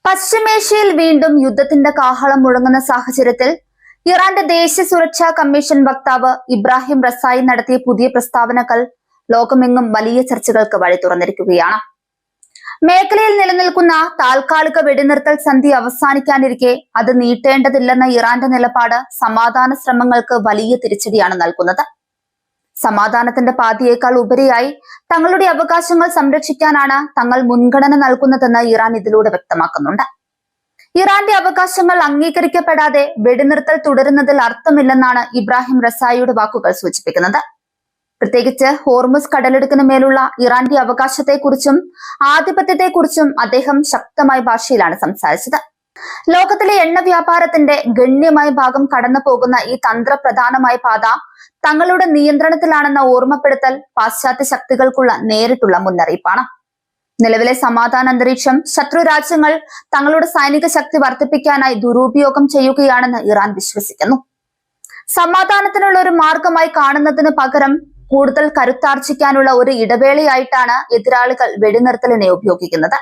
പശ്ചിമേഷ്യയിൽ വീണ്ടും യുദ്ധത്തിന്റെ കാഹളം മുഴങ്ങുന്ന സാഹചര്യത്തിൽ ഇറാന്റെ ദേശീയ സുരക്ഷാ കമ്മീഷൻ വക്താവ് ഇബ്രാഹിം റസായി നടത്തിയ പുതിയ പ്രസ്താവനകൾ ലോകമെങ്ങും വലിയ ചർച്ചകൾക്ക് വഴി തുറന്നിരിക്കുകയാണ്. മേഖലയിൽ നിലനിൽക്കുന്ന താൽക്കാലിക വെടിനിർത്തൽ സന്ധി അവസാനിക്കാനിരിക്കെ അത് നീട്ടേണ്ടതില്ലെന്ന ഇറാന്റെ നിലപാട് സമാധാന ശ്രമങ്ങൾക്ക് വലിയ തിരിച്ചടിയാണ് നൽകുന്നത്. സമാധാനത്തിന്റെ പാതയേക്കാൾ ഉപരിയായി തങ്ങളുടെ അവകാശങ്ങൾ സംരക്ഷിക്കാനാണ് തങ്ങൾ മുൻഗണന നൽകുന്നതെന്ന് ഇറാൻ ഇതിലൂടെ വ്യക്തമാക്കുന്നുണ്ട്. ഇറാന്റെ അവകാശങ്ങൾ അംഗീകരിക്കപ്പെടാതെ വെടിനിർത്തൽ തുടരുന്നതിൽ അർത്ഥമില്ലെന്നാണ് ഇബ്രാഹിം റസായിയുടെ വാക്കുകൾ സൂചിപ്പിക്കുന്നത്. പ്രത്യേകിച്ച് ഹോർമുസ് കടലിടുക്കിന് മേലുള്ള ഇറാന്റെ അവകാശത്തെക്കുറിച്ചും ആധിപത്യത്തെക്കുറിച്ചും അദ്ദേഹം ശക്തമായ ഭാഷയിലാണ് സംസാരിച്ചത്. ലോകത്തിലെ എണ്ണ വ്യാപാരത്തിന്റെ ഗണ്യമായ ഭാഗം കടന്നു പോകുന്ന ഈ തന്ത്രപ്രധാനമായ പാത തങ്ങളുടെ നിയന്ത്രണത്തിലാണെന്ന ഓർമ്മപ്പെടുത്തൽ പാശ്ചാത്യ ശക്തികൾക്കുള്ള നേരിട്ടുള്ള മുന്നറിയിപ്പാണ്. നിലവിലെ സമാധാന അന്തരീക്ഷം ശത്രു രാജ്യങ്ങൾ തങ്ങളുടെ സൈനിക ശക്തി വർദ്ധിപ്പിക്കാനായി ദുരുപയോഗം ചെയ്യുകയാണെന്ന് ഇറാൻ വിശ്വസിക്കുന്നു. സമാധാനത്തിനുള്ള ഒരു മാർഗമായി കാണുന്നതിന് പകരം കൂടുതൽ കരുത്താർജിക്കാനുള്ള ഒരു ഇടവേളയായിട്ടാണ് എതിരാളികൾ വെടിനിർത്തലിനെ ഉപയോഗിക്കുന്നത്.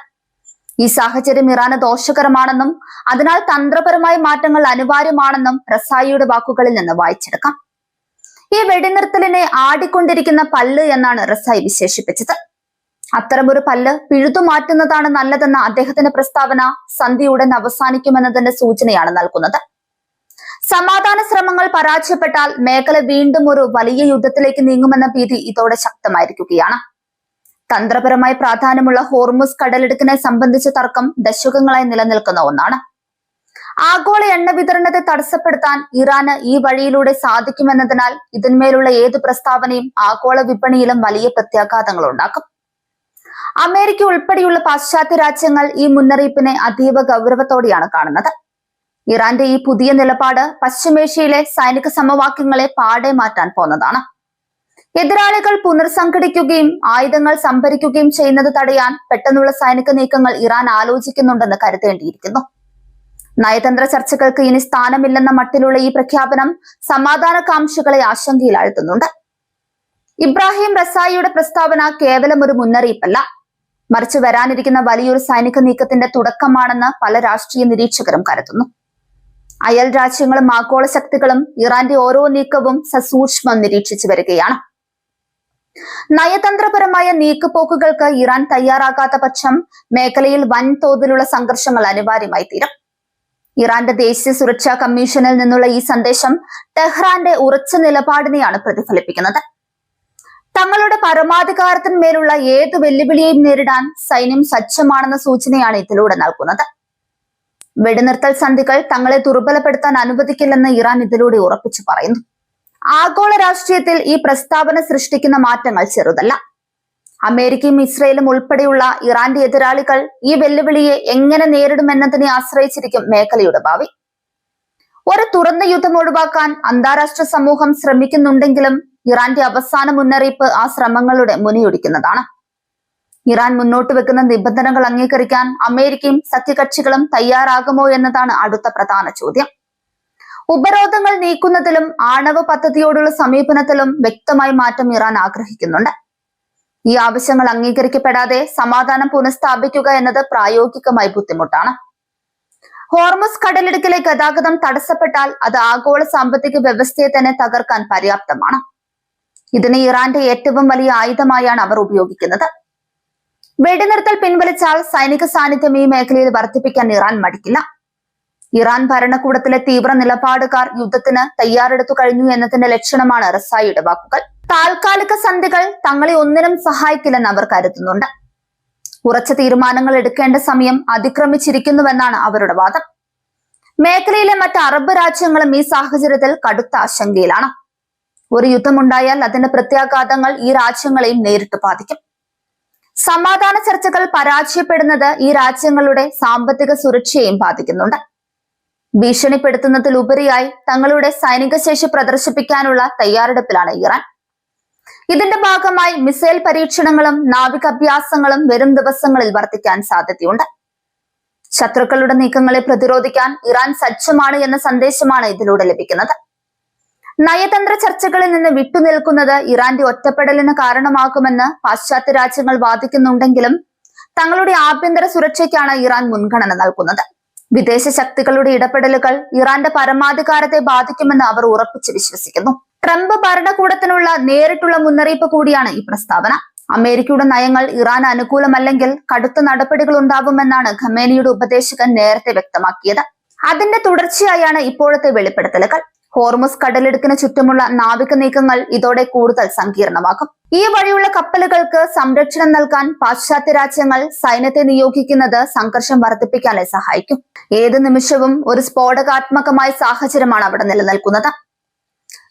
ഈ സാഹചര്യം ഇറാന് ദോഷകരമാണെന്നും അതിനാൽ തന്ത്രപരമായ മാറ്റങ്ങൾ അനിവാര്യമാണെന്നും റസായിയുടെ വാക്കുകളിൽ നിന്ന് വായിച്ചെടുക്കാം. ഈ വെടിനിർത്തലിനെ ആടിക്കൊണ്ടിരിക്കുന്ന പല്ല് എന്നാണ് റസായി വിശേഷിപ്പിച്ചത്. അത്തരമൊരു പല്ല് പിഴുതുമാറ്റുന്നതാണ് നല്ലതെന്ന അദ്ദേഹത്തിന്റെ പ്രസ്താവന സന്ധി ഉടൻ അവസാനിക്കുമെന്നതിന്റെ സൂചനയാണ് നൽകുന്നത്. സമാധാന ശ്രമങ്ങൾ പരാജയപ്പെട്ടാൽ മേഖല വീണ്ടും ഒരു വലിയ യുദ്ധത്തിലേക്ക് നീങ്ങുമെന്ന ഭീതി ഇതോടെ ശക്തമായിരിക്കുകയാണ്. തന്ത്രപരമായി പ്രാധാന്യമുള്ള ഹോർമുസ് കടലിടുക്കിനെ സംബന്ധിച്ച തർക്കം ദശകങ്ങളായി നിലനിൽക്കുന്ന ഒന്നാണ്. ആഗോള എണ്ണ വിതരണത്തെ തടസ്സപ്പെടുത്താൻ ഇറാന് ഈ വഴിയിലൂടെ സാധിക്കുമെന്നതിനാൽ ഇതിന്മേലുള്ള ഏത് പ്രസ്താവനയും ആഗോള വിപണിയിലും വലിയ പ്രത്യാഘാതങ്ങൾ ഉണ്ടാക്കും. അമേരിക്ക ഉൾപ്പെടെയുള്ള പാശ്ചാത്യ രാജ്യങ്ങൾ ഈ മുന്നറിയിപ്പിനെ അതീവ ഗൗരവത്തോടെയാണ് കാണുന്നത്. ഇറാന്റെ ഈ പുതിയ നിലപാട് പശ്ചിമേഷ്യയിലെ സൈനിക സമവാക്യങ്ങളെ പാടെ മാറ്റാൻ പോന്നതാണ്. എതിരാളികൾ പുനർസംഘടിക്കുകയും ആയുധങ്ങൾ സംഭരിക്കുകയും ചെയ്യുന്നത് തടയാൻ പെട്ടെന്നുള്ള സൈനിക നീക്കങ്ങൾ ഇറാൻ ആലോചിക്കുന്നുണ്ടെന്ന് കരുതേണ്ടിയിരിക്കുന്നു. നയതന്ത്ര ചർച്ചകൾക്ക് ഇനി സ്ഥാനമില്ലെന്ന മട്ടിലുള്ള ഈ പ്രഖ്യാപനം സമാധാനകാംക്ഷികളെ ആശങ്കയിലാഴ്ത്തുന്നുണ്ട്. ഇബ്രാഹിം റസായിയുടെ പ്രസ്താവന കേവലം ഒരു മുന്നറിയിപ്പല്ല, മറിച്ച് വരാനിരിക്കുന്ന വലിയൊരു സൈനിക നീക്കത്തിന്റെ തുടക്കമാണെന്ന് പല രാഷ്ട്രീയ നിരീക്ഷകരും കരുതുന്നു. അയൽ രാജ്യങ്ങളും ആഗോള ശക്തികളും ഇറാന്റെ ഓരോ നീക്കവും സസൂക്ഷ്മം നിരീക്ഷിച്ചു വരികയാണ്. നയതന്ത്രപരമായ നീക്കുപോക്കുകൾക്ക് ഇറാൻ തയ്യാറാകാത്ത പക്ഷം മേഖലയിൽ വൻതോതിലുള്ള സംഘർഷങ്ങൾ അനിവാര്യമായി തീരും. ഇറാന്റെ ദേശീയ സുരക്ഷാ കമ്മീഷനിൽ നിന്നുള്ള ഈ സന്ദേശം ടെഹ്റാന്റെ ഉറച്ച നിലപാടിനെയാണ് പ്രതിഫലിപ്പിക്കുന്നത്. തങ്ങളുടെ പരമാധികാരത്തിന്മേലുള്ള ഏത് വെല്ലുവിളിയെയും നേരിടാൻ സൈന്യം സജ്ജമാണെന്ന സൂചനയാണ് ഇതിലൂടെ നൽകുന്നത്. വെടിനിർത്തൽ സന്ധികൾ തങ്ങളെ ദുർബലപ്പെടുത്താൻ അനുവദിക്കില്ലെന്ന് ഇറാൻ ഇതിലൂടെ ഉറപ്പിച്ചു പറയുന്നു. ആഗോള രാഷ്ട്രീയത്തിൽ ഈ പ്രസ്താവന സൃഷ്ടിക്കുന്ന മാറ്റങ്ങൾ ചെറുതല്ല. അമേരിക്കയും ഇസ്രയേലും ഉൾപ്പെടെയുള്ള ഇറാന്റെ എതിരാളികൾ ഈ വെല്ലുവിളിയെ എങ്ങനെ നേരിടുമെന്നതിനെ ആശ്രയിച്ചിരിക്കും മേഖലയുടെ ഭാവി. ഒരു തുറന്ന യുദ്ധം ഒഴിവാക്കാൻ അന്താരാഷ്ട്ര സമൂഹം ശ്രമിക്കുന്നുണ്ടെങ്കിലും ഇറാന്റെ അവസാന മുന്നറിയിപ്പ് ആ ശ്രമങ്ങളുടെ മുനയൊടിക്കുന്നതാണ്. ഇറാൻ മുന്നോട്ട് വെക്കുന്ന നിബന്ധനകൾ അംഗീകരിക്കാൻ അമേരിക്കയും സഖ്യകക്ഷികളും തയ്യാറാകുമോ എന്നതാണ് അടുത്ത പ്രധാന ചോദ്യം. ഉപരോധങ്ങൾ നീക്കുന്നതിലും ആണവ പദ്ധതിയോടുള്ള സമീപനത്തിലും വ്യക്തമായ മാറ്റം ഇറാൻ ആഗ്രഹിക്കുന്നുണ്ട്. ഈ ആവശ്യങ്ങൾ അംഗീകരിക്കപ്പെടാതെ സമാധാനം പുനഃസ്ഥാപിക്കുക എന്നത് പ്രായോഗികമായി ബുദ്ധിമുട്ടാണ്. ഹോർമുസ് കടലിടുക്കിലെ ഗതാഗതം തടസ്സപ്പെട്ടാൽ അത് ആഗോള സാമ്പത്തിക വ്യവസ്ഥയെ തന്നെ തകർക്കാൻ പര്യാപ്തമാണ്. ഇതിനെ ഇറാന്റെ ഏറ്റവും വലിയ ആയുധമായാണ് അവർ ഉപയോഗിക്കുന്നത്. വെടിനിർത്തൽ പിൻവലിച്ചാൽ സൈനിക സാന്നിധ്യം ഈ മേഖലയിൽ വർദ്ധിപ്പിക്കാൻ ഇറാൻ മടിക്കില്ല. ഇറാൻ ഭരണകൂടത്തിലെ തീവ്ര നിലപാടുകാർ യുദ്ധത്തിന് തയ്യാറെടുത്തു കഴിഞ്ഞു എന്നതിന്റെ ലക്ഷണമാണ് റസായിയുടെ വാക്കുകൾ. താൽക്കാലിക സന്ധികൾ തങ്ങളെ ഒന്നിനും സഹായിക്കില്ലെന്ന് അവർ കരുതുന്നുണ്ട്. ഉറച്ച തീരുമാനങ്ങൾ എടുക്കേണ്ട സമയം അതിക്രമിച്ചിരിക്കുന്നുവെന്നാണ് അവരുടെ വാദം. മേഖലയിലെ മറ്റ് അറബ് രാജ്യങ്ങളും ഈ സാഹചര്യത്തിൽ കടുത്ത ആശങ്കയിലാണ്. ഒരു യുദ്ധമുണ്ടായാൽ അതിന്റെ പ്രത്യാഘാതങ്ങൾ ഈ രാജ്യങ്ങളെയും നേരിട്ട് ബാധിക്കും. സമാധാന ചർച്ചകൾ പരാജയപ്പെടുന്നത് ഈ രാജ്യങ്ങളുടെ സാമ്പത്തിക സുരക്ഷയെയും ബാധിക്കുന്നുണ്ട്. ഭീഷണിപ്പെടുത്തുന്നതിലുപരിയായി തങ്ങളുടെ സൈനിക ശേഷി പ്രദർശിപ്പിക്കാനുള്ള തയ്യാറെടുപ്പിലാണ് ഇറാൻ. ഇതിന്റെ ഭാഗമായി മിസൈൽ പരീക്ഷണങ്ങളും നാവികാഭ്യാസങ്ങളും വരും ദിവസങ്ങളിൽ വർദ്ധിക്കാൻ സാധ്യതയുണ്ട്. ശത്രുക്കളുടെ നീക്കങ്ങളെ പ്രതിരോധിക്കാൻ ഇറാൻ സജ്ജമാണ് എന്ന സന്ദേശമാണ് ഇതിലൂടെ ലഭിക്കുന്നത്. നയതന്ത്ര ചർച്ചകളിൽ നിന്ന് വിട്ടുനിൽക്കുന്നത് ഇറാന്റെ ഒറ്റപ്പെടലിന് കാരണമാകുമെന്ന് പാശ്ചാത്യ രാജ്യങ്ങൾ വാദിക്കുന്നുണ്ടെങ്കിലും തങ്ങളുടെ ആഭ്യന്തര സുരക്ഷയ്ക്കാണ് ഇറാൻ മുൻഗണന നൽകുന്നത്. വിദേശ ശക്തികളുടെ ഇടപെടലുകൾ ഇറാന്റെ പരമാധികാരത്തെ ബാധിക്കുമെന്ന് അവർ ഉറപ്പിച്ച് വിശ്വസിക്കുന്നു. ട്രംപ് ഭരണകൂടത്തിനുള്ള നേരിട്ടുള്ള മുന്നറിയിപ്പ് കൂടിയാണ് ഈ പ്രസ്താവന. അമേരിക്കയുടെ നയങ്ങൾ ഇറാൻ അനുകൂലമല്ലെങ്കിൽ കടുത്ത നടപടികൾ ഉണ്ടാകുമെന്നാണ് ഖമേനിയുടെ ഉപദേശകൻ നേരത്തെ വ്യക്തമാക്കിയത്. അതിന്റെ തുടർച്ചയായാണ് ഇപ്പോഴത്തെ വെളിപ്പെടുത്തലുകൾ. ഹോർമുസ് കടലിടുക്കിന് ചുറ്റുമുള്ള നാവിക നീക്കങ്ങൾ ഇതോടെ കൂടുതൽ സങ്കീർണമാക്കും. ഈ വഴിയുള്ള കപ്പലുകൾക്ക് സംരക്ഷണം നൽകാൻ പാശ്ചാത്യ രാജ്യങ്ങൾ സൈന്യത്തെ നിയോഗിക്കുന്നത് സംഘർഷം വർദ്ധിപ്പിക്കാനേ സഹായിക്കും. ഏത് നിമിഷവും ഒരു സ്ഫോടകാത്മകമായ സാഹചര്യമാണ് അവിടെ നിലനിൽക്കുന്നത്.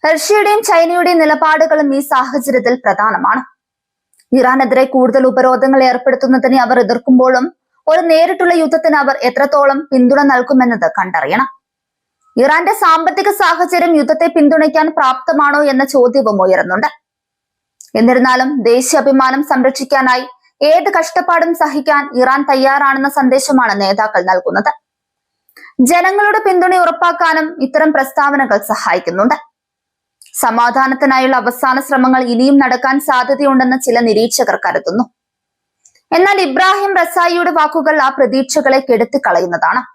റഷ്യയുടെയും ചൈനയുടെയും നിലപാടുകളും ഈ സാഹചര്യത്തിൽ പ്രധാനമാണ്. ഇറാനെതിരെ കൂടുതൽ ഉപരോധങ്ങൾ ഏർപ്പെടുത്തുന്നതിനെ അവർ എതിർക്കുമ്പോഴും ഒരു നേരിട്ടുള്ള യുദ്ധത്തിന് അവർ എത്രത്തോളം പിന്തുണ നൽകുമെന്നത് കണ്ടറിയണം. ഇറാന്റെ സാമ്പത്തിക സാഹചര്യം യുദ്ധത്തെ പിന്തുണയ്ക്കാൻ പ്രാപ്തമാണോ എന്ന ചോദ്യവും ഉയരുന്നുണ്ട്. എന്നിരുന്നാലും ദേശീയാഭിമാനം സംരക്ഷിക്കാനായി ഏത് കഷ്ടപ്പാടും സഹിക്കാൻ ഇറാൻ തയ്യാറാണെന്ന സന്ദേശമാണ് നേതാക്കൾ നൽകുന്നത്. ജനങ്ങളുടെ പിന്തുണ ഉറപ്പാക്കാനും ഇത്തരം പ്രസ്താവനകൾ സഹായിക്കുന്നുണ്ട്. സമാധാനത്തിനായുള്ള അവസാന ശ്രമങ്ങൾ ഇനിയും നടക്കാൻ സാധ്യതയുണ്ടെന്ന് ചില നിരീക്ഷകർ കരുതുന്നു. എന്നാൽ ഇബ്രാഹിം റസായിയുടെ വാക്കുകൾ ആ പ്രതീക്ഷകളെ കെടുത്തിക്കളയുന്നതാണ്.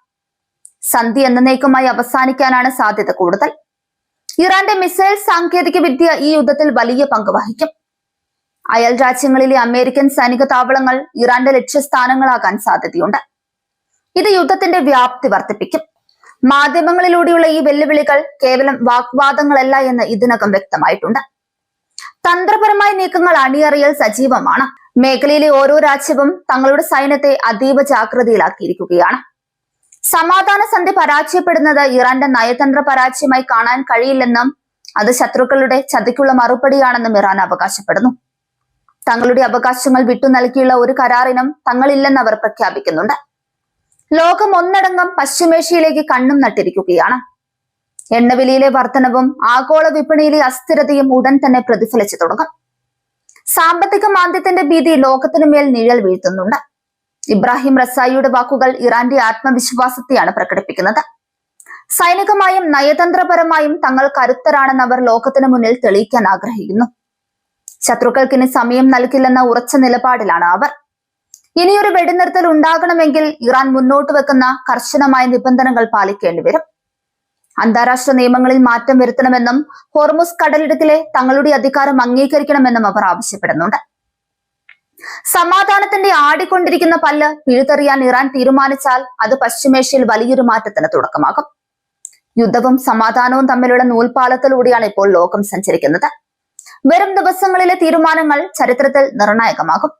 സന്ധി എന്നേക്കുമായി അവസാനിക്കാനാണ് സാധ്യത കൂടുതൽ. ഇറാന്റെ മിസൈൽ സാങ്കേതിക വിദ്യ ഈ യുദ്ധത്തിൽ വലിയ പങ്ക് വഹിക്കും. അയൽ രാജ്യങ്ങളിലെ അമേരിക്കൻ സൈനിക താവളങ്ങൾ ഇറാന്റെ ലക്ഷ്യസ്ഥാനങ്ങളാകാൻ സാധ്യതയുണ്ട്. ഇത് യുദ്ധത്തിന്റെ വ്യാപ്തി വർദ്ധിപ്പിക്കും. മാധ്യമങ്ങളിലൂടെയുള്ള ഈ വെല്ലുവിളികൾ കേവലം വാഗ്വാദങ്ങളല്ല എന്ന് ഇതിനകം വ്യക്തമായിട്ടുണ്ട്. തന്ത്രപരമായ നീക്കങ്ങൾ അണിയറയിൽ സജീവമാണ്. മേഖലയിലെ ഓരോ രാജ്യവും തങ്ങളുടെ സൈന്യത്തെ അതീവ ജാഗ്രതയിലാക്കിയിരിക്കുകയാണ്. സമാധാന സന്ധി പരാജയപ്പെടുന്നത് ഇറാന്റെ നയതന്ത്ര പരാജയമായി കാണാൻ കഴിയില്ലെന്നും അത് ശത്രുക്കളുടെ ചതിക്കുള്ള മറുപടിയാണെന്നും ഇറാൻ അവകാശപ്പെടുന്നു. തങ്ങളുടെ അവകാശങ്ങൾ വിട്ടു നൽകിയുള്ള ഒരു കരാറിനും തങ്ങളില്ലെന്ന് അവർ പ്രഖ്യാപിക്കുന്നുണ്ട്. ലോകം ഒന്നടങ്കം പശ്ചിമേഷ്യയിലേക്ക് കണ്ണും നട്ടിരിക്കുകയാണ്. എണ്ണവിലയിലെ വർധനവും ആഗോള വിപണിയിലെ അസ്ഥിരതയും ഉടൻ തന്നെ പ്രതിഫലിച്ചു തുടങ്ങും. സാമ്പത്തിക മാന്ദ്യത്തിന്റെ ഭീതി ലോകത്തിനു മേൽ നിഴൽ വീഴ്ത്തുന്നുണ്ട്. ഇബ്രാഹിം റസായിയുടെ വാക്കുകൾ ഇറാന്റെ ആത്മവിശ്വാസത്തെയാണ് പ്രകടിപ്പിക്കുന്നത്. സൈനികമായും നയതന്ത്രപരമായും തങ്ങൾ കരുത്തരാണെന്ന് അവർ ലോകത്തിന് മുന്നിൽ തെളിയിക്കാൻ ആഗ്രഹിക്കുന്നു. ശത്രുക്കൾക്കിനി സമയം നൽകില്ലെന്ന ഉറച്ച നിലപാടിലാണ് അവർ. ഇനിയൊരു വെടിനിർത്തൽ ഉണ്ടാകണമെങ്കിൽ ഇറാൻ മുന്നോട്ട് വെക്കുന്ന കർശനമായ നിബന്ധനകൾ പാലിക്കേണ്ടി വരും. അന്താരാഷ്ട്ര നിയമങ്ങളിൽ മാറ്റം വരുത്തണമെന്നും ഹോർമുസ് കടലിടുക്കിലെ തങ്ങളുടെ അധികാരം അംഗീകരിക്കണമെന്നും അവർ ആവശ്യപ്പെടുന്നുണ്ട്. സമാധാനത്തിന്റെ ആടിക്കൊണ്ടിരിക്കുന്ന പല്ല് പിഴുതെറിയാൻ ഇറാൻ തീരുമാനിച്ചാൽ അത് പശ്ചിമേഷ്യയിൽ വലിയൊരു മാറ്റത്തിന് തുടക്കമാകും. യുദ്ധവും സമാധാനവും തമ്മിലുള്ള നൂൽപാലത്തിലൂടെയാണ് ഇപ്പോൾ ലോകം സഞ്ചരിക്കുന്നത്. വരും ദിവസങ്ങളിലെ തീരുമാനങ്ങൾ ചരിത്രത്തിൽ നിർണായകമാകും.